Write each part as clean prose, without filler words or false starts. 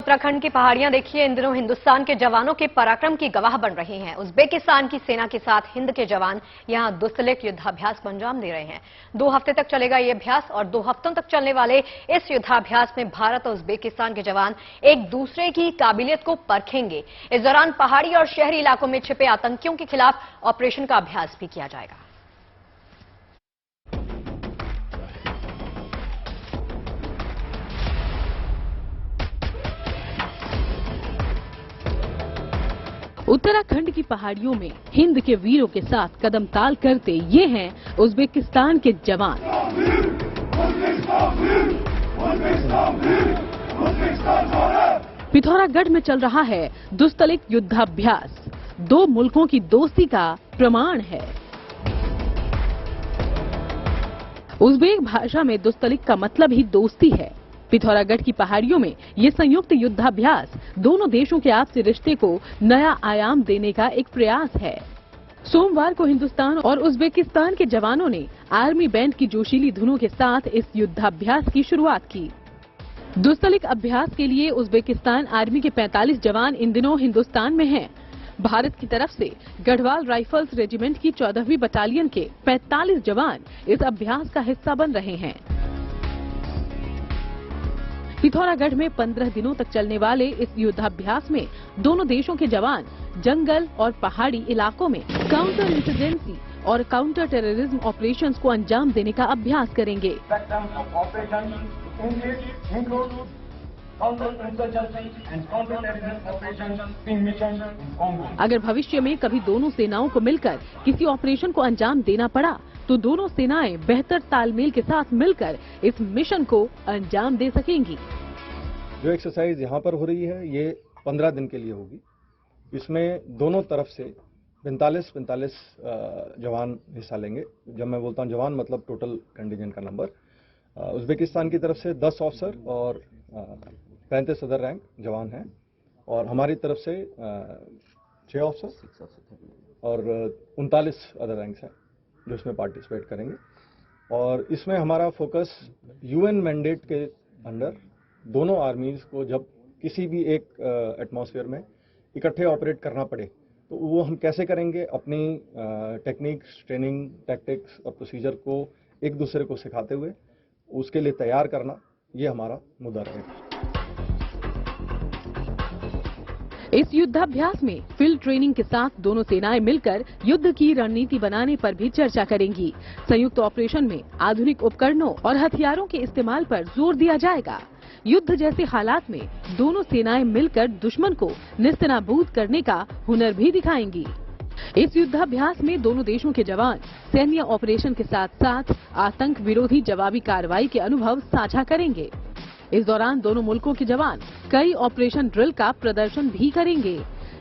उत्तराखंड की पहाड़ियां देखिए, इन दिनों हिंदुस्तान के जवानों के पराक्रम की गवाह बन रही हैं। उज्बेकिस्तान की सेना के साथ हिंद के जवान यहां दुस्तलिक युद्धाभ्यास को अंजाम दे रहे हैं। 2 हफ्ते तक चलेगा ये अभ्यास और 2 हफ्तों तक चलने वाले इस युद्धाभ्यास में भारत और उज्बेकिस्तान के जवान एक दूसरे की काबिलियत को परखेंगे। इस दौरान पहाड़ी और शहरी इलाकों में छिपे आतंकियों के खिलाफ ऑपरेशन का अभ्यास भी किया जाएगा। उत्तराखंड की पहाड़ियों में हिंद के वीरों के साथ कदम ताल करते ये हैं उज्बेकिस्तान के जवान। पिथौरागढ़ में चल रहा है दुस्तलिक युद्धाभ्यास। 2 मुल्कों की दोस्ती का प्रमाण है। उज्बेक भाषा में दुस्तलिक का मतलब ही दोस्ती है। पिथौरागढ़ की पहाड़ियों में ये संयुक्त युद्धाभ्यास दोनों देशों के आपसी रिश्ते को नया आयाम देने का एक प्रयास है। सोमवार को हिंदुस्तान और उज्बेकिस्तान के जवानों ने आर्मी बैंड की जोशीली धुनों के साथ इस युद्धाभ्यास की शुरुआत की। दुस्तलिक अभ्यास के लिए उज्बेकिस्तान आर्मी के 45 जवान इन दिनों हिंदुस्तान में हैं। भारत की तरफ से गढ़वाल राइफल्स रेजिमेंट की 14वीं बटालियन के 45 जवान इस अभ्यास का हिस्सा बन रहे हैं। पिथौरागढ़ में 15 दिनों तक चलने वाले इस युद्धाभ्यास में दोनों देशों के जवान जंगल और पहाड़ी इलाकों में काउंटर इंसर्जेंसी और काउंटर टेररिज्म ऑपरेशंस को अंजाम देने का अभ्यास करेंगे। अगर भविष्य में कभी दोनों सेनाओं को मिलकर किसी ऑपरेशन को अंजाम देना पड़ा तो दोनों सेनाएं बेहतर तालमेल के साथ मिलकर इस मिशन को अंजाम दे सकेंगी। जो एक्सरसाइज यहाँ पर हो रही है ये 15 दिन के लिए होगी। इसमें दोनों तरफ से 45 जवान हिस्सा लेंगे। जब मैं बोलता हूँ जवान मतलब टोटल कंटिजेंट का नंबर। उज्बेकिस्तान की तरफ से 10 ऑफिसर और 35 अदर रैंक जवान हैं और हमारी तरफ से 6 ऑफिसर और 39 अदर रैंक्स हैं जो इसमें पार्टिसिपेट करेंगे। और इसमें हमारा फोकस यूएन मैंडेट के अंडर दोनों आर्मीज को जब किसी भी एक एटमॉस्फेयर में इकट्ठे ऑपरेट करना पड़े तो वो हम कैसे करेंगे, अपनी टेक्निक्स, ट्रेनिंग, टैक्टिक्स और प्रोसीजर को एक दूसरे को सिखाते हुए उसके लिए तैयार करना, ये हमारा मुद्दा रहेगा। इस युद्धाभ्यास में फील्ड ट्रेनिंग के साथ दोनों सेनाएं मिलकर युद्ध की रणनीति बनाने पर भी चर्चा करेंगी। संयुक्त ऑपरेशन में आधुनिक उपकरणों और हथियारों के इस्तेमाल पर जोर दिया जाएगा। युद्ध जैसे हालात में दोनों सेनाएं मिलकर दुश्मन को नेस्तनाबूद करने का हुनर भी दिखाएंगी। इस युद्धाभ्यास में दोनों देशों के जवान सैन्य ऑपरेशन के साथ साथ आतंक विरोधी जवाबी कार्रवाई के अनुभव साझा करेंगे। इस दौरान दोनों मुल्कों के जवान कई ऑपरेशन ड्रिल का प्रदर्शन भी करेंगे।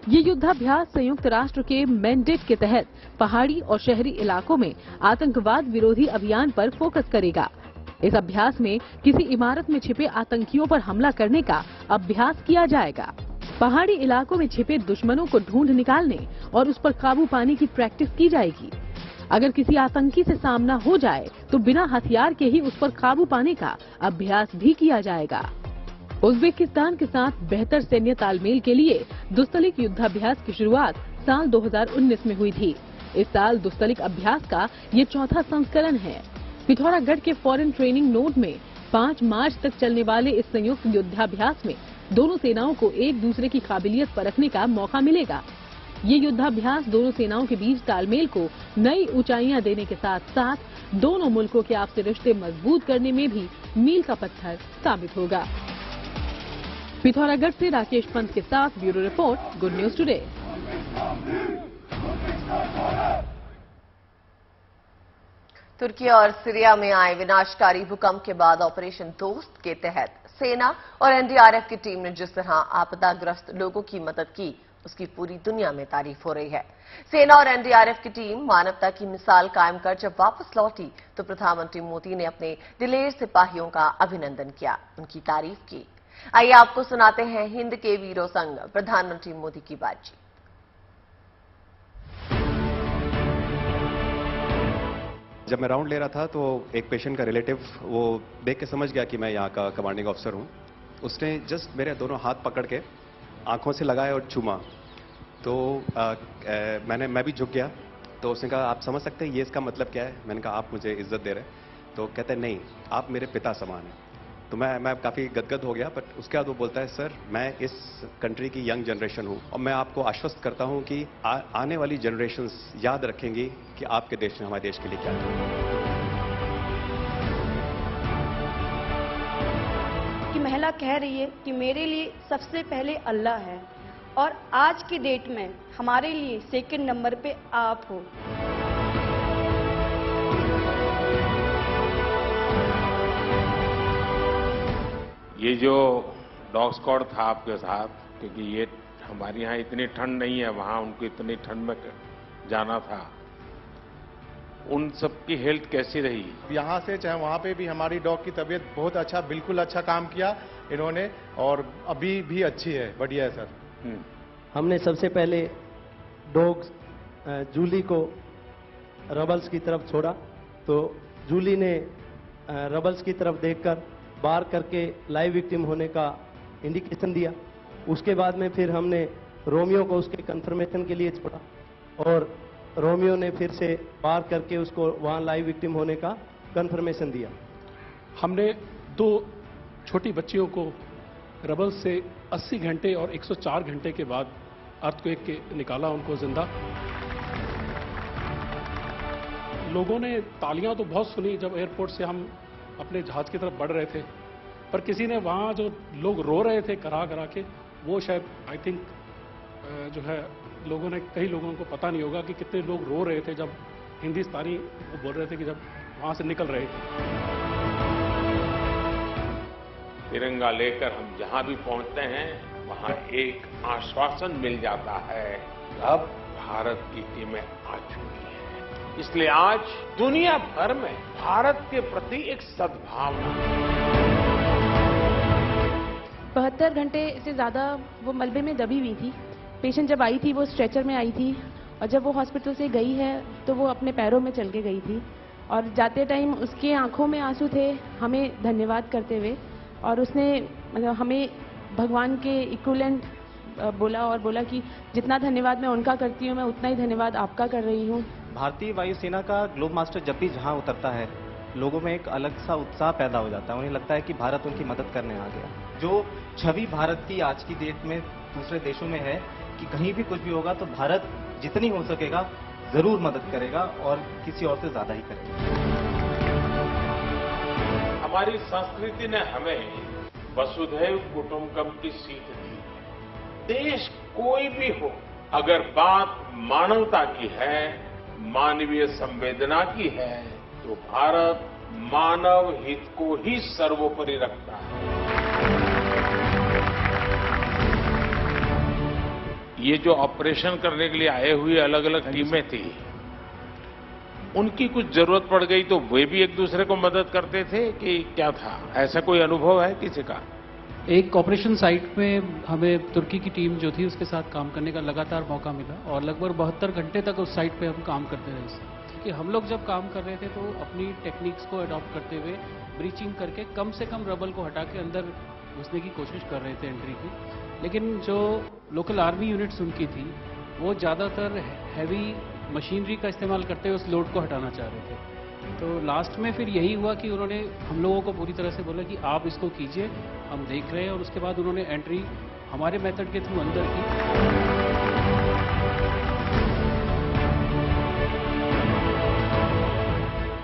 ये युद्धाभ्यास संयुक्त राष्ट्र के मैंडेट के तहत पहाड़ी और शहरी इलाकों में आतंकवाद विरोधी अभियान पर फोकस करेगा। इस अभ्यास में किसी इमारत में छिपे आतंकियों पर हमला करने का अभ्यास किया जाएगा। पहाड़ी इलाकों में छिपे दुश्मनों को ढूंढ निकालने और उस पर काबू पाने की प्रैक्टिस की जाएगी। अगर किसी आतंकी से सामना हो जाए तो बिना हथियार के ही उस पर काबू पाने का अभ्यास भी किया जाएगा। उज्बेकिस्तान के साथ बेहतर सैन्य तालमेल के लिए दुस्तलिक युद्धाभ्यास की शुरुआत साल 2019 में हुई थी। इस साल दुस्तलिक अभ्यास का ये 4था संस्करण है। पिथौरागढ़ के फॉरेन ट्रेनिंग नोड में 5 मार्च तक चलने वाले इस संयुक्त युद्धाभ्यास में दोनों सेनाओं को एक दूसरे की काबिलियत परखने का मौका मिलेगा। ये युद्धाभ्यास दोनों सेनाओं के बीच तालमेल को नई ऊंचाइयां देने के साथ साथ दोनों मुल्कों के आपसी रिश्ते मजबूत करने में भी मील का पत्थर साबित होगा। पिथौरागढ़ से राकेश पंत के साथ bureau report, good news today. तुर्की और सीरिया में आए विनाशकारी भूकंप के बाद ऑपरेशन दोस्त के तहत सेना और एनडीआरएफ की टीम ने जिस तरह आपदाग्रस्त लोगों की मदद की उसकी पूरी दुनिया में तारीफ हो रही है। सेना और एनडीआरएफ की टीम मानवता की मिसाल कायम कर जब वापस लौटी तो प्रधानमंत्री मोदी ने अपने दिलेर सिपाहियों का अभिनंदन किया, उनकी तारीफ की। आइए आपको सुनाते हैं हिंद के वीरों संग प्रधानमंत्री मोदी की बातचीत। जब मैं राउंड ले रहा था तो एक पेशेंट का रिलेटिव वो देख के समझ गया कि मैं यहाँ का कमांडिंग ऑफिसर हूँ उसने जस्ट मेरे दोनों हाथ पकड़ के आंखों से लगाए और चूमा। तो मैं भी झुक गया। तो उसने कहा आप समझ सकते हैं ये इसका मतलब क्या है? मैंने कहा आप मुझे इज्जत दे रहे हैं। तो कहते हैं नहीं, आप मेरे पिता समान हैं। तो मैं काफ़ी गदगद हो गया। बट उसके बाद वो बोलता है सर मैं इस कंट्री की यंग जनरेशन हूँ और मैं आपको आश्वस्त करता हूँ कि आने वाली जनरेशन्स याद रखेंगी कि आपके देश ने हमारे देश के लिए क्या किया। कि महिला कह रही है कि मेरे लिए सबसे पहले अल्लाह है और आज की डेट में हमारे लिए सेकंड नंबर पे आप हो। ये जो डॉग स्क्वाड था आपके साथ, क्योंकि ये हमारे यहाँ इतनी ठंड नहीं है, वहाँ उनको इतनी ठंड में जाना था, उन सब की हेल्थ कैसी रही? यहाँ से चाहे वहाँ पे भी हमारी डॉग की तबीयत बहुत अच्छा, बिल्कुल अच्छा काम किया इन्होंने और अभी भी अच्छी है, बढ़िया है सर। हमने सबसे पहले डॉग जूली को रबल्स की तरफ छोड़ा, तो जूली ने रबल्स की तरफ देखकर बार करके लाइव विक्टिम होने का इंडिकेशन दिया। उसके बाद में फिर हमने रोमियो को उसके कंफर्मेशन के लिए छोड़ा और रोमियो ने फिर से बार करके उसको वहां लाइव विक्टिम होने का कंफर्मेशन दिया। हमने 2 छोटी बच्चियों को रबल से 80 घंटे और 104 घंटे के बाद अर्थक्वेक के निकाला उनको जिंदा। लोगों ने तालियां तो बहुत सुनी जब एयरपोर्ट से हम अपने जहाज की तरफ बढ़ रहे थे, पर किसी ने वहाँ जो लोग रो रहे थे करा करा के, वो शायद आई थिंक जो है लोगों ने, कई लोगों को पता नहीं होगा कि कितने लोग रो रहे थे जब हिंदुस्तानी वो बोल रहे थे कि जब वहाँ से निकल रहे थे। तिरंगा लेकर हम जहाँ भी पहुँचते हैं वहाँ एक आश्वासन मिल जाता है, अब भारत की टीमें आ चुकी हैं। इसलिए आज दुनिया भर में भारत के प्रति एक सद्भावना। 72 घंटे से ज्यादा वो मलबे में दबी हुई थी। पेशेंट जब आई थी वो स्ट्रेचर में आई थी और जब वो हॉस्पिटल से गई है तो वो अपने पैरों में चल के गई थी और जाते टाइम उसके आंखों में आंसू थे हमें धन्यवाद करते हुए, और उसने मतलब हमें भगवान के इक्विवेलेंट बोला और बोला कि जितना धन्यवाद मैं उनका करती हूँ मैं उतना ही धन्यवाद आपका कर रही हूँ। भारतीय वायुसेना का ग्लोब मास्टर जब भी जहां उतरता है लोगों में एक अलग सा उत्साह पैदा हो जाता है, उन्हें लगता है कि भारत उनकी मदद करने आ गया। जो छवि भारत की आज की डेट में दूसरे देशों में है कि कहीं भी कुछ भी होगा तो भारत जितनी हो सकेगा जरूर मदद करेगा और किसी और से ज्यादा ही करेगा। हमारी संस्कृति ने हमें वसुधैव कुटुंबकम की सीख दी। देश कोई भी हो, अगर बात मानवता की है, मानवीय संवेदना की है, तो भारत मानव हित को ही सर्वोपरि रखता है। ये जो ऑपरेशन करने के लिए आए हुए अलग अलग टीमें थी, उनकी कुछ जरूरत पड़ गई तो वे भी एक दूसरे को मदद करते थे कि क्या था? ऐसा कोई अनुभव है किसी का? एक ऑपरेशन साइट में हमें तुर्की की टीम जो थी उसके साथ काम करने का लगातार मौका मिला और लगभग 72 घंटे तक उस साइट पे हम काम करते रहे। कि हम लोग जब काम कर रहे थे तो अपनी टेक्निक्स को अडॉप्ट करते हुए ब्रीचिंग करके कम से कम रबल को हटा के अंदर घुसने की कोशिश कर रहे थे एंट्री की, लेकिन जो लोकल आर्मी यूनिट्स उनकी थी वो ज़्यादातर हैवी मशीनरी का इस्तेमाल करते हुए उस लोड को हटाना चाह रहे थे। तो लास्ट में फिर यही हुआ कि उन्होंने हम लोगों को पूरी तरह से बोला कि आप it कीजिए, हम देख रहे हैं, और उसके बाद उन्होंने एंट्री हमारे मेथड के थ्रू अंदर की।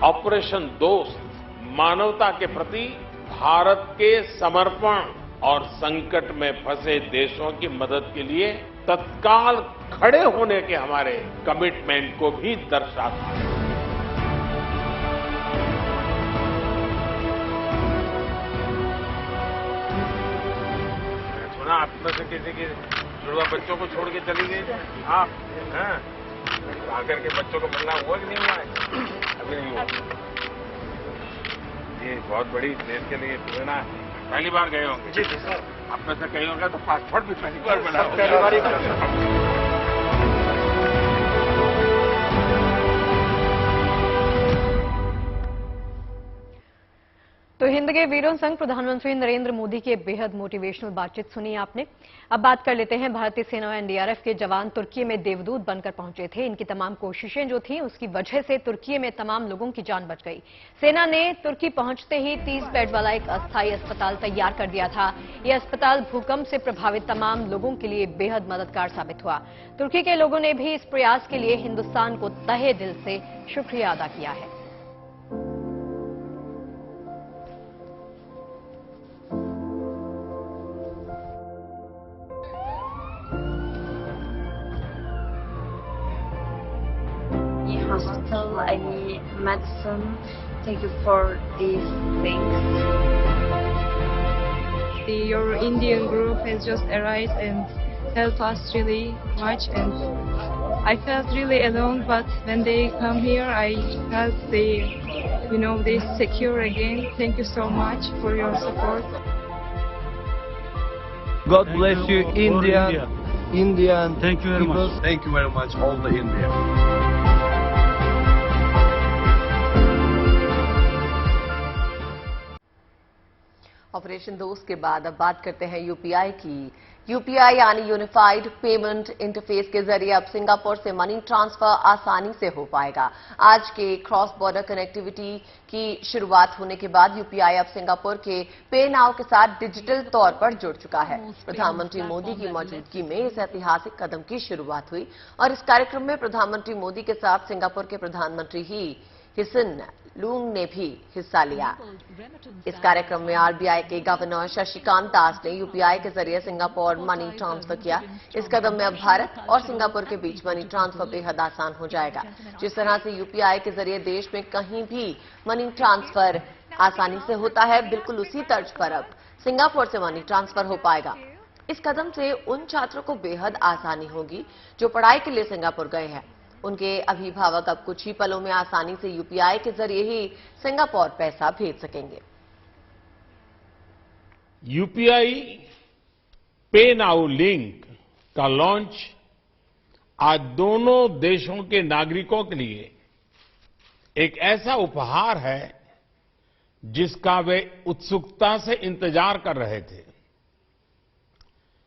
ऑपरेशन दोस्त मानवता के प्रति भारत के समर्पण और संकट में फंसे देशों की मदद के लिए तत्काल खड़े होने के हमारे कमिटमेंट को भी दर्शाता है। सुना आप में से किसी के जुड़वा बच्चों को छोड़ के चली गई आप, हैं? आकर के बच्चों को मिलना हुआ कि नहीं हुआ है? अभी नहीं हुआ। ये बहुत बड़ी देश के लिए प्रेरणा है। पहली बार गए होंगे? जी सर। आप में से कहीं होगा तो पासपोर्ट भी पहली बार बना होगा। तो हिंद के वीरों संग प्रधानमंत्री नरेंद्र मोदी की बेहद मोटिवेशनल बातचीत सुनी आपने। अब बात कर लेते हैं भारतीय सेना और एनडीआरएफ के जवान तुर्की में देवदूत बनकर पहुंचे थे। इनकी तमाम कोशिशें जो थी उसकी वजह से तुर्की में तमाम लोगों की जान बच गई। सेना ने तुर्की पहुंचते ही 30 बेड वाला एक अस्थायी अस्पताल तैयार कर दिया था। यह अस्पताल भूकंप से प्रभावित तमाम लोगों के लिए बेहद मददगार साबित हुआ। तुर्की के लोगों ने भी इस प्रयास के लिए हिंदुस्तान को तहे दिल से शुक्रिया अदा किया है। Hospital, I need medicine. Thank you for these things. Your Indian group has just arrived and helped us really much, and I felt really alone, but when they come here I felt they secure again. Thank you so much for your support. God bless you, India. Indian. Thank you very much. Thank you very much, all the India. Operation दोस्त के बाद अब बात करते हैं UPI की। UPI यानी unified payment interface के जरिए अब सिंगापुर से मनी ट्रांसफर आसानी से हो पाएगा। आज के क्रॉस बॉर्डर कनेक्टिविटी की शुरुआत होने के बाद यूपीआई अब सिंगापुर के पे नाउ के साथ डिजिटल तौर पर जुड़ चुका है। प्रधानमंत्री मोदी की मौजूदगी में इस ऐतिहासिक कदम की शुरुआत हुई और इस कार्यक्रम में प्रधानमंत्री मोदी के साथ सिंगापुर के प्रधानमंत्री हिसन लूंग ने भी हिस्सा लिया। इस कार्यक्रम में आरबीआई के गवर्नर शशिकांत दास ने यूपीआई के जरिए सिंगापुर मनी ट्रांसफर किया। इस कदम में अब भारत और सिंगापुर के बीच मनी ट्रांसफर बेहद आसान हो जाएगा। जिस तरह से यूपीआई के जरिए देश में कहीं भी मनी ट्रांसफर आसानी से होता है, बिल्कुल उसी तर्ज पर अब सिंगापुर से मनी ट्रांसफर हो पाएगा। इस कदम से उन छात्रों को बेहद आसानी होगी जो पढ़ाई के लिए सिंगापुर गए हैं। उनके अभिभावक अब कुछ ही पलों में आसानी से यूपीआई के जरिए ही सिंगापुर पैसा भेज सकेंगे। यूपीआई पे नाउ लिंक का लॉन्च आज दोनों देशों के नागरिकों के लिए एक ऐसा उपहार है जिसका वे उत्सुकता से इंतजार कर रहे थे।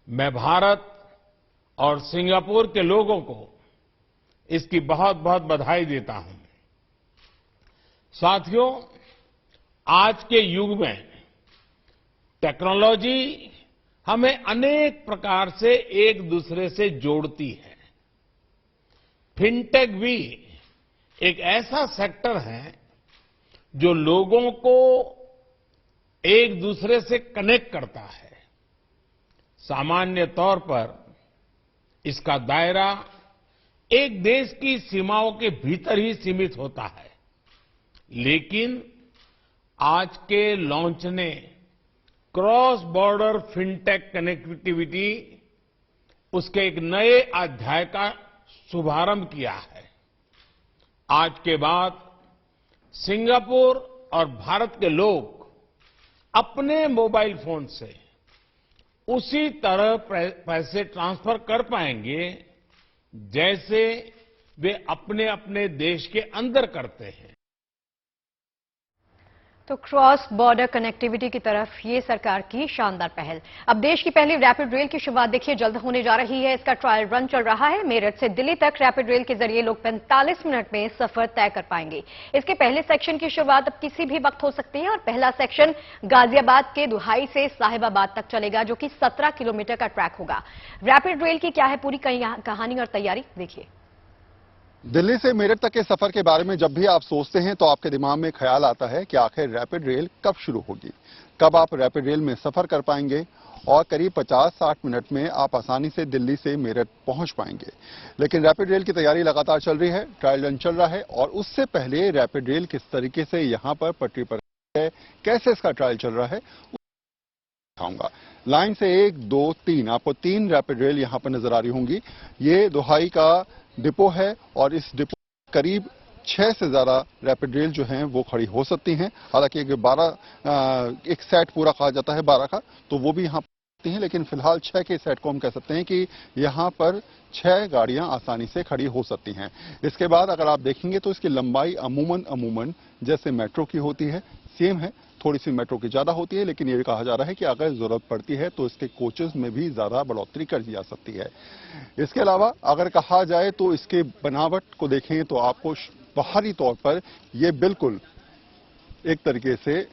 मैं भारत और सिंगापुर के लोगों को इसकी बहुत बहुत बधाई देता हूं। साथियों, आज के युग में टेक्नोलॉजी हमें अनेक प्रकार से एक दूसरे से जोड़ती है। फिनटेक भी एक ऐसा सेक्टर है जो लोगों को एक दूसरे से कनेक्ट करता है। सामान्य तौर पर इसका दायरा एक देश की सीमाओं के भीतर ही सीमित होता है, लेकिन आज के लॉन्च ने क्रॉस बॉर्डर फिनटेक कनेक्टिविटी उसके एक नए अध्याय का शुभारंभ किया है। आज के बाद सिंगापुर और भारत के लोग अपने मोबाइल फोन से उसी तरह पैसे ट्रांसफर कर पाएंगे जैसे वे अपने अपने देश के अंदर करते हैं। तो क्रॉस बॉर्डर कनेक्टिविटी की तरफ ये सरकार की शानदार पहल। अब देश की पहली रैपिड रेल की शुरुआत देखिए जल्द होने जा रही है। इसका ट्रायल रन चल रहा है। मेरठ से दिल्ली तक रैपिड रेल के जरिए लोग 45 मिनट में सफर तय कर पाएंगे। इसके पहले सेक्शन की शुरुआत अब किसी भी वक्त हो सकती है और पहला सेक्शन गाजियाबाद के दुहाई से साहिबाबाद तक चलेगा, जो कि 17 किलोमीटर का ट्रैक होगा। रैपिड रेल की क्या है पूरी कहानी और तैयारी, देखिए। दिल्ली से मेरठ तक के सफर के बारे में जब भी आप सोचते हैं तो आपके दिमाग में ख्याल आता है कि आखिर रैपिड रेल कब शुरू होगी, कब आप रैपिड रेल में सफर कर पाएंगे और करीब 50-60 मिनट में आप आसानी से दिल्ली से मेरठ पहुंच पाएंगे। लेकिन रैपिड रेल की तैयारी लगातार चल रही है, ट्रायल रन चल रहा है और उससे पहले रैपिड रेल किस तरीके से यहां पर पटरी पर है, कैसे इसका ट्रायल चल रहा है दिखाऊंगा। लाइन से 1, 2, 3 आपको 3 रैपिड रेल यहां पर नजर आ रही होंगी। ये दुहाई का डिपो है और इस डिपो करीब 6 से ज्यादा रैपिड रेल जो हैं वो खड़ी हो सकती हैं। हालांकि एक सेट पूरा कहा जाता है 12 का, तो वो भी यहाँ पर हैं, लेकिन फिलहाल 6 के सेट को हम कह सकते हैं कि यहाँ पर 6 गाड़ियां आसानी से खड़ी हो सकती हैं। इसके बाद अगर आप देखेंगे तो इसकी लंबाई अमूमन जैसे मेट्रो की होती है सेम है, थोड़ी सी मेट्रो की ज्यादा होती है, लेकिन ये कहा जा रहा है कि अगर जरूरत पड़ती है तो इसके कोचेस में भी ज्यादा बढ़ोतरी कर दी जा सकती है। इसके अलावा अगर कहा जाए तो इसके बनावट को देखें तो आपको बाहरी तौर पर यह बिल्कुल एक तरीके से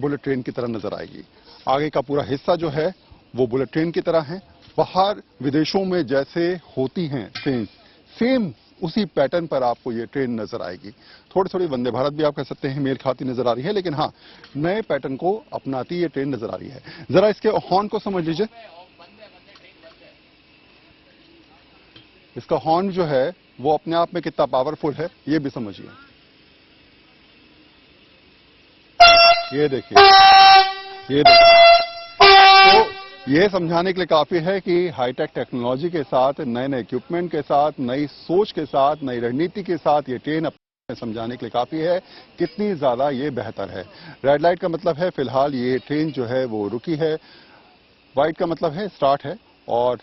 बुलेट ट्रेन की तरह नजर आएगी। आगे का पूरा हिस्सा जो है वो बुलेट ट्रेन की तरह है। बाहर विदेशों में जैसे होती हैं ट्रेन, सेम उसी पैटर्न पर आपको ये ट्रेन नजर आएगी। थोड़ी थोड़ी वंदे भारत भी आप कह सकते हैं मेल खाती नजर आ रही है, लेकिन हाँ, नए पैटर्न को अपनाती ये ट्रेन नजर आ रही है। जरा इसके हॉर्न को समझ लीजिए। इसका हॉर्न जो है वो अपने आप में कितना पावरफुल है ये भी समझिए। ये देखिए, ये देखिए। तो ये समझाने के लिए काफी है कि हाईटेक टेक्नोलॉजी के साथ, नए नए इक्विपमेंट के साथ, नई सोच के साथ, नई रणनीति के साथ ये ट्रेन अपने समझाने के लिए काफी है कितनी ज्यादा ये बेहतर है। रेड लाइट का मतलब है फिलहाल ये ट्रेन जो है वो रुकी है, व्हाइट का मतलब है स्टार्ट है और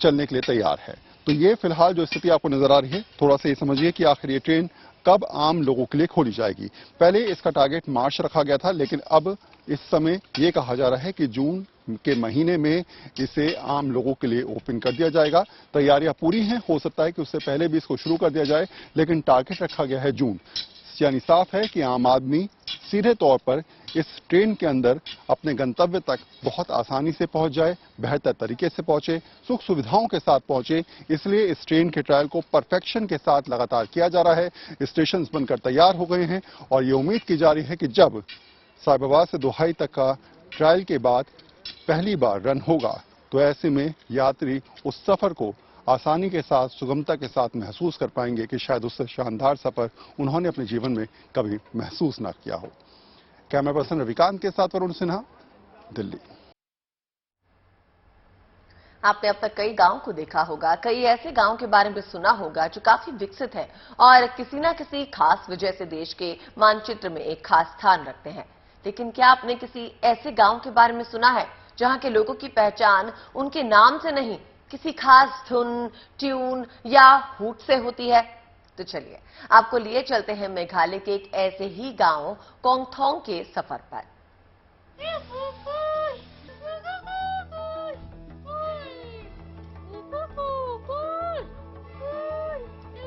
चलने के लिए तैयार है। तो ये फिलहाल जो स्थिति आपको नजर आ रही है, थोड़ा सा ये समझिए कि आखिर ये ट्रेन कब आम लोगों के लिए खोली जाएगी। पहले इसका टारगेट मार्च रखा गया था, लेकिन अब इस समय ये कहा जा रहा है कि जून के महीने में इसे आम लोगों के लिए ओपन कर दिया जाएगा। तैयारियां पूरी हैं, हो सकता है कि उससे पहले भी इसको शुरू कर दिया जाए, लेकिन टारगेट रखा गया है जून। यानी साफ है कि आम आदमी सीधे तौर पर इस ट्रेन के अंदर अपने गंतव्य तक बहुत आसानी से पहुंच जाए, बेहतर तरीके से पहुंचे, सुख सुविधाओं के साथ पहुंचे। इसलिए इस ट्रेन के ट्रायल को परफेक्शन के साथ लगातार किया जा रहा है। स्टेशन बनकर तैयार हो गए हैं और ये उम्मीद की जा रही है कि जब साहिबाबाद से दोहाई तक का ट्रायल के बाद पहली बार रन होगा तो ऐसे में यात्री उस सफर को आसानी के साथ, सुगमता के साथ महसूस कर पाएंगे कि शायद उससे शानदार सफर उन्होंने अपने जीवन में कभी महसूस ना किया हो। कैमरा पर्सन रविकांत के साथ वरुण सिन्हा, दिल्ली। आपने अब तक कई गांव को देखा होगा, कई ऐसे गांव के बारे में सुना होगा जो काफी विकसित है और किसी न किसी खास वजह से देश के मानचित्र में एक खास स्थान रखते हैं। लेकिन क्या आपने किसी ऐसे गांव के बारे में सुना है जहां के लोगों की पहचान उनके नाम से नहीं, किसी खास धुन, ट्यून या हूट से होती है? तो चलिए आपको लिए चलते हैं मेघालय के एक ऐसे ही गांव कोंगथोंग के सफर पर।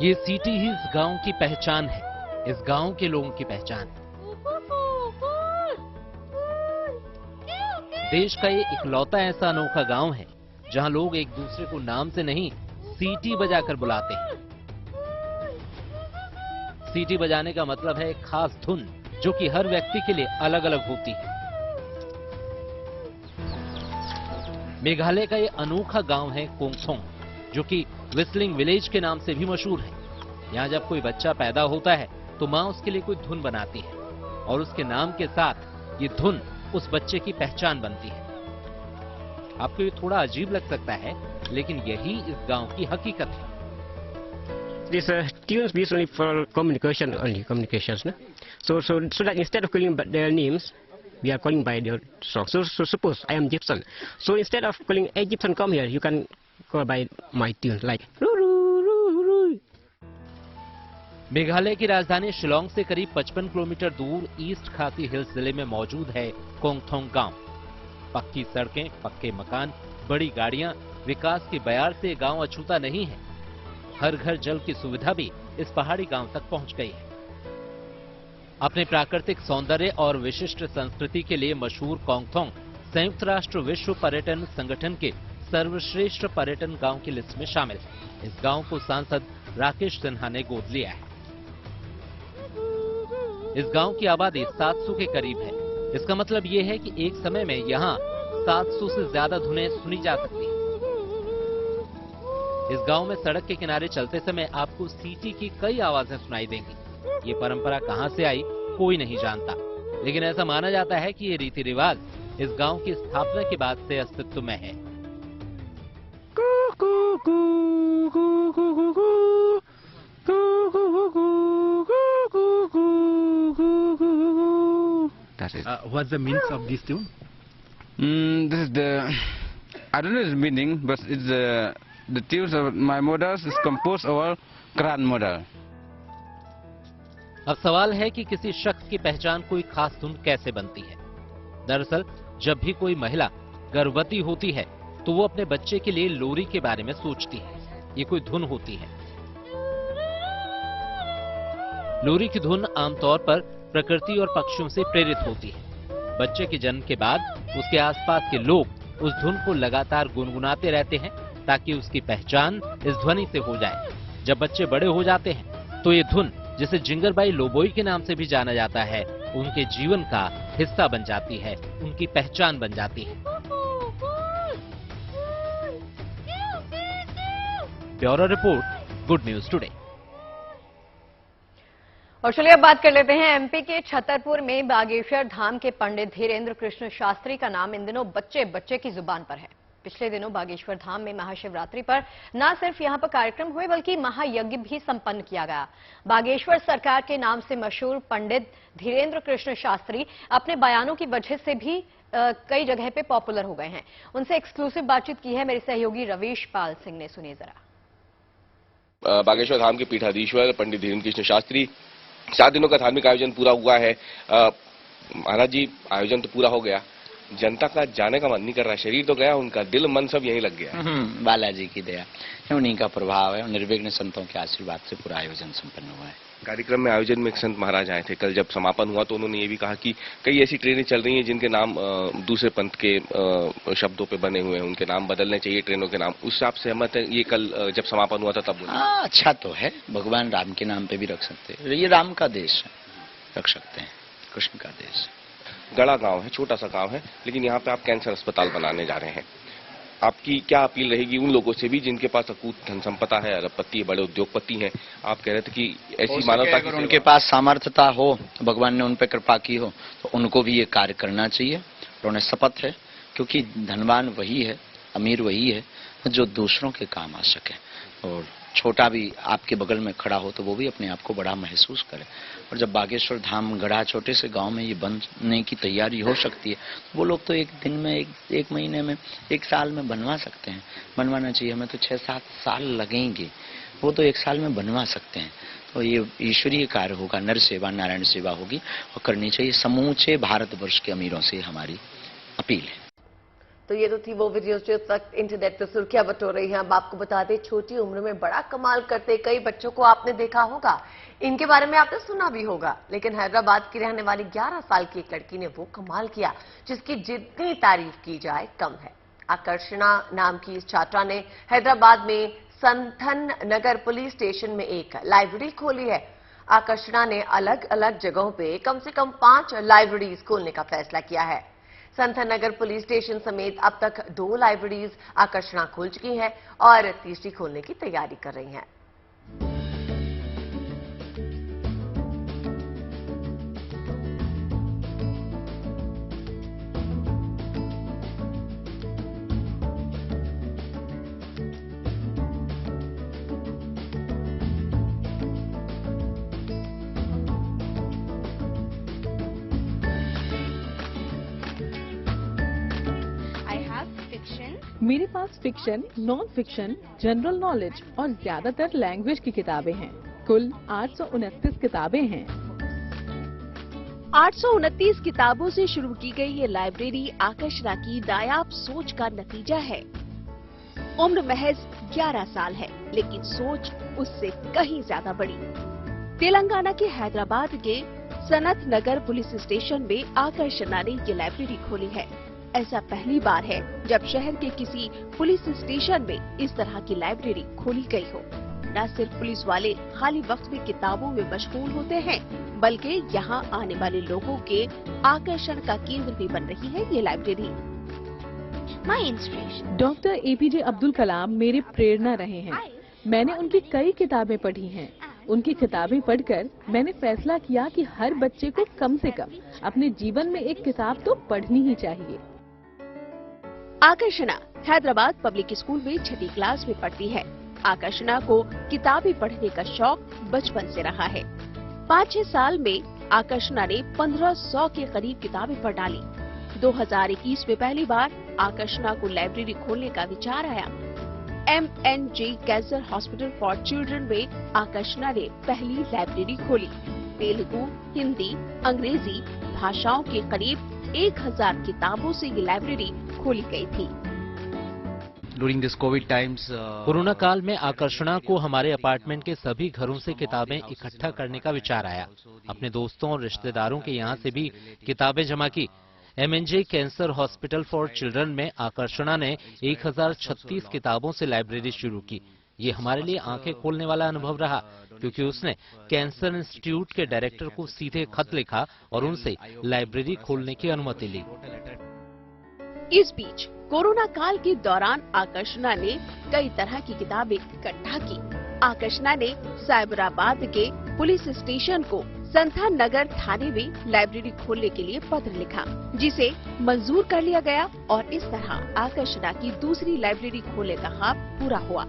ये सीटी ही इस गांव की पहचान है, इस गांव के लोगों की पहचान है। देश का ये इकलौता ऐसा अनोखा गांव है जहां लोग एक दूसरे को नाम से नहीं, सीटी बजाकर बुलाते हैं। सीटी बजाने का मतलब है एक खास धुन जो कि हर व्यक्ति के लिए अलग अलग होती है। मेघालय का ये अनोखा गांव है कोंगथोंग, जो कि व्हिस्लिंग विलेज के नाम से भी मशहूर है। यहाँ जब कोई बच्चा पैदा होता है तो माँ उसके लिए कोई धुन बनाती है और उसके नाम के साथ ये धुन उस बच्चे की पहचान बनती है। आपको ये थोड़ा अजीब लग सकता है, लेकिन यही इस गांव की हकीकत है। These tunes we use only for communications, no? So that instead of calling by their names, we are calling by their song. So suppose I am Gibson. So instead of calling, hey Gibson, come here, you can call by my tune, like. Meghalaya की राजधानी शिलोंग से करीब 55 kilometre दूर east खासी hills जिले में मौजूद है कोंगथोंग गांव। पक्की सड़कें, पक्के मकान, बड़ी गाड़ियां, विकास की बयार से गांव अछूता नहीं है। हर घर जल की सुविधा भी इस पहाड़ी गांव तक पहुंच गई है। अपने प्राकृतिक सौंदर्य और विशिष्ट संस्कृति के लिए मशहूर कोंगथोंग संयुक्त राष्ट्र विश्व पर्यटन संगठन के सर्वश्रेष्ठ पर्यटन गांव की लिस्ट में शामिल है। इस गांव को सांसद राकेश सिन्हा ने गोद लिया है। इस गांव की आबादी 700 के करीब है। इसका मतलब ये है कि एक समय में यहाँ 700 से ज्यादा धुनें सुनी जा सकती हैं। इस गांव में सड़क के किनारे चलते समय आपको सीटी की कई आवाजें सुनाई देंगी। ये परंपरा कहां से आई कोई नहीं जानता, लेकिन ऐसा माना जाता है कि ये रीति रिवाज इस गांव की स्थापना के बाद से अस्तित्व में है। What's the meaning of this tune? This is the, I don't know the meaning, but it's the tunes of my models is composed of Kran model. अब सवाल है कि किसी शख्स की पहचान कोई खास धुन कैसे बनती है। दरअसल जब भी कोई महिला गर्भवती होती है तो वो अपने बच्चे के लिए लोरी के बारे में सोचती है। ये कोई धुन होती है। लोरी की धुन आमतौर पर प्रकृति और पक्षियों से प्रेरित होती है। बच्चे के जन्म के बाद उसके आसपास के लोग उस धुन को लगातार गुनगुनाते रहते हैं ताकि उसकी पहचान इस ध्वनि से हो जाए। जब बच्चे बड़े हो जाते हैं तो ये धुन, जिसे जिंगरबाई लोबोई के नाम से भी जाना जाता है, उनके जीवन का हिस्सा बन जाती है, उनकी पहचान बन जाती है। Bureau report, good news today. और चलिए अब बात कर लेते हैं एमपी के छतरपुर में बागेश्वर धाम के पंडित धीरेन्द्र कृष्ण शास्त्री का नाम इन दिनों बच्चे बच्चे की जुबान पर है। पिछले दिनों बागेश्वर धाम में महाशिवरात्रि पर न सिर्फ यहां पर कार्यक्रम हुए बल्कि महायज्ञ भी संपन्न किया गया। बागेश्वर सरकार के नाम से मशहूर पंडित धीरेन्द्र कृष्ण शास्त्री अपने बयानों की वजह से भी कई जगह पे पॉपुलर हो गए हैं। उनसे एक्सक्लूसिव बातचीत की है मेरे सहयोगी रवीश पाल सिंह ने, सुनिए जरा। बागेश्वर धाम के पीठाधीश्वर पंडित धीरेन्द्र कृष्ण शास्त्री, 7 दिनों का धार्मिक आयोजन पूरा हुआ है। महाराज जी, आयोजन तो पूरा हो गया, जनता का जाने का मन नहीं कर रहा। शरीर तो गया, उनका दिल मन सब यहीं लग गया। बालाजी की दया, उन्हीं का प्रभाव है। निर्विघ्न संतों के आशीर्वाद से पूरा आयोजन संपन्न हुआ है। कार्यक्रम में आयोजन में एक संत महाराज आए थे। कल जब समापन हुआ तो उन्होंने ये भी कहा कि कई ऐसी ट्रेनें चल रही हैं जिनके नाम दूसरे पंथ के शब्दों पे बने हुए हैं, उनके नाम बदलने चाहिए ट्रेनों के नाम। उससे आप सहमत हैं? ये कल जब समापन हुआ था तब बोला। अच्छा तो है, भगवान राम के नाम पे भी रख सकते हैं, ये राम का देश है, रख सकते हैं, कृष्ण का देश है। गड़ा गांव है, छोटा सा गांव है, लेकिन यहाँ पे आप कैंसर अस्पताल बनाने जा रहे हैं। आपकी क्या अपील रहेगी उन लोगों से भी जिनके पास अकूत धन संपदा है, अरबपति, बड़े उद्योगपति हैं? आप कह रहे थे कि ऐसी मानवता की, अगर उनके पास सामर्थ्यता हो, भगवान ने उन पर कृपा की हो, तो उनको भी ये कार्य करना चाहिए। और उन्हें शपथ है, क्योंकि धनवान वही है, अमीर वही है जो दूसरों के काम आ सके। और छोटा भी आपके बगल में खड़ा हो तो वो भी अपने आप को बड़ा महसूस करे। और जब बागेश्वर धाम गढ़ा छोटे से गांव में ये बनने की तैयारी हो सकती है, वो लोग तो एक दिन में, एक महीने में, एक साल में बनवा सकते हैं। बनवाना चाहिए, हमें तो 6-7 साल लगेंगे, वो तो 1 साल में बनवा सकते हैं। तो ये ईश्वरीय कार्य होगा, नर सेवा नारायण सेवा होगी और करनी चाहिए। समूचे भारतवर्ष के अमीरों से हमारी अपील है। तो ये तो थी वो वीडियो जो तक इंटरनेट पर सुर्खियां बटोर रही हैं। अब आपको बता दें, छोटी उम्र में बड़ा कमाल करते कई बच्चों को आपने देखा होगा, इनके बारे में आपने सुना भी होगा। लेकिन हैदराबाद की रहने वाली 11 साल की एक लड़की ने वो कमाल किया जिसकी जितनी तारीफ की जाए कम है। आकर्षणा नाम की इस छात्रा ने हैदराबाद में संथन नगर पुलिस स्टेशन में एक लाइब्रेरी खोली है। आकर्षणा ने अलग अलग जगहों पे कम से कम 5 लाइब्रेरीज खोलने का फैसला किया है। संथन नगर पुलिस स्टेशन समेत अब तक 2 लाइब्रेरीज आकर्षणा खोल चुकी हैं और तीसरी खोलने की तैयारी कर रही हैं। मेरे पास fiction, non fiction, general knowledge और ज्यादातर लैंग्वेज की किताबें हैं। कुल 829 किताबें हैं। 829 किताबों से शुरू की गई ये लाइब्रेरी आकर्षणा की नायाब सोच का नतीजा है। उम्र महज 11 साल है, लेकिन सोच उससे कहीं ज्यादा बड़ी। तेलंगाना के हैदराबाद के सनत नगर पुलिस स्टेशन में आकर्षणा ने ये लाइब्रेरी खोली है। ऐसा पहली बार है जब शहर के किसी पुलिस स्टेशन में इस तरह की लाइब्रेरी खोली गई हो। न सिर्फ पुलिस वाले खाली वक्त में किताबों में मशगूल होते हैं, बल्कि यहाँ आने वाले लोगों के आकर्षण का केंद्र भी बन रही है ये library. My inspiration doctor APJ Abdul Kalam मेरे प्रेरणा रहे हैं। मैंने उनकी कई किताबें पढ़ी हैं। उनकी किताबें पढ़कर मैंने फैसला किया कि हर बच्चे को कम से कम अपने जीवन में एक किताब तो पढ़नी ही चाहिए। आकर्षणा हैदराबाद पब्लिक स्कूल में 6ठी क्लास में पढ़ती है। आकर्षणा को किताबें पढ़ने का शौक बचपन से रहा है। 5-6 साल में आकर्षणा ने 1500 के करीब किताबें पढ़ डाली। 2021 में पहली बार आकर्षणा को लाइब्रेरी खोलने का विचार आया। MNJ cancer hospital for children में आकर्षणा ने पहली लाइब्रेरी खोली। तेलुगु, हिंदी, अंग्रेजी भाषाओं के करीब 1000 किताबों से ये लाइब्रेरी खोली गई थी। During this COVID times, corona काल में आकर्षणा को हमारे अपार्टमेंट के सभी घरों से किताबें इकट्ठा करने का विचार आया। अपने दोस्तों और रिश्तेदारों के यहाँ से भी किताबें जमा की। MNJ cancer hospital for children में आकर्षणा ने 1036 किताबों से लाइब्रेरी शुरू की। ये हमारे लिए आंखें खोलने वाला अनुभव रहा, क्योंकि उसने कैंसर इंस्टीट्यूट के डायरेक्टर को सीधे खत लिखा और उनसे लाइब्रेरी खोलने की अनुमति ली। इस बीच कोरोना काल के दौरान आकर्षणा ने कई तरह की किताबें इकट्ठा की। आकर्षणा ने साइबराबाद के पुलिस स्टेशन को संथान नगर थाने में लाइब्रेरी खोलने के लिए पत्र लिखा, जिसे मंजूर कर लिया गया और इस तरह आकर्षणा की दूसरी लाइब्रेरी खोलने का ख्वाब पूरा हुआ।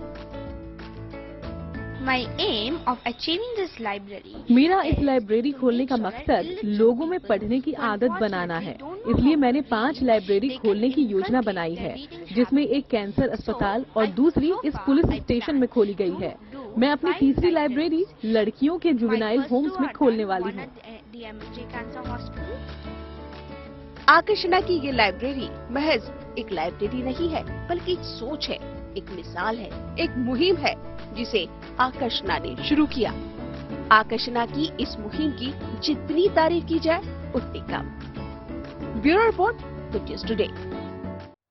My aim of achieving this library. मेरा इस लाइब्रेरी खोलने का मकसद लोगों में पढ़ने की आदत बनाना है। इसलिए मैंने 5 लाइब्रेरी खोलने की योजना बनाई है, जिसमें एक कैंसर अस्पताल और दूसरी इस पुलिस स्टेशन में खोली गई है। मैं अपनी तीसरी लाइब्रेरी लड़कियों के जुवेनाइल होम्स में खोलने वाली हूँ। आकर्षणा की ये लाइब्रेरी महज एक लाइब्रेरी नहीं है, बल्कि एक सोच है, एक मिसाल है, एक मुहिम है जिसे आकर्षणा ने शुरू किया। आकर्षणा की इस मुहिम की जितनी तारीफ की जाए उतनी कम। Bureau report, good news today.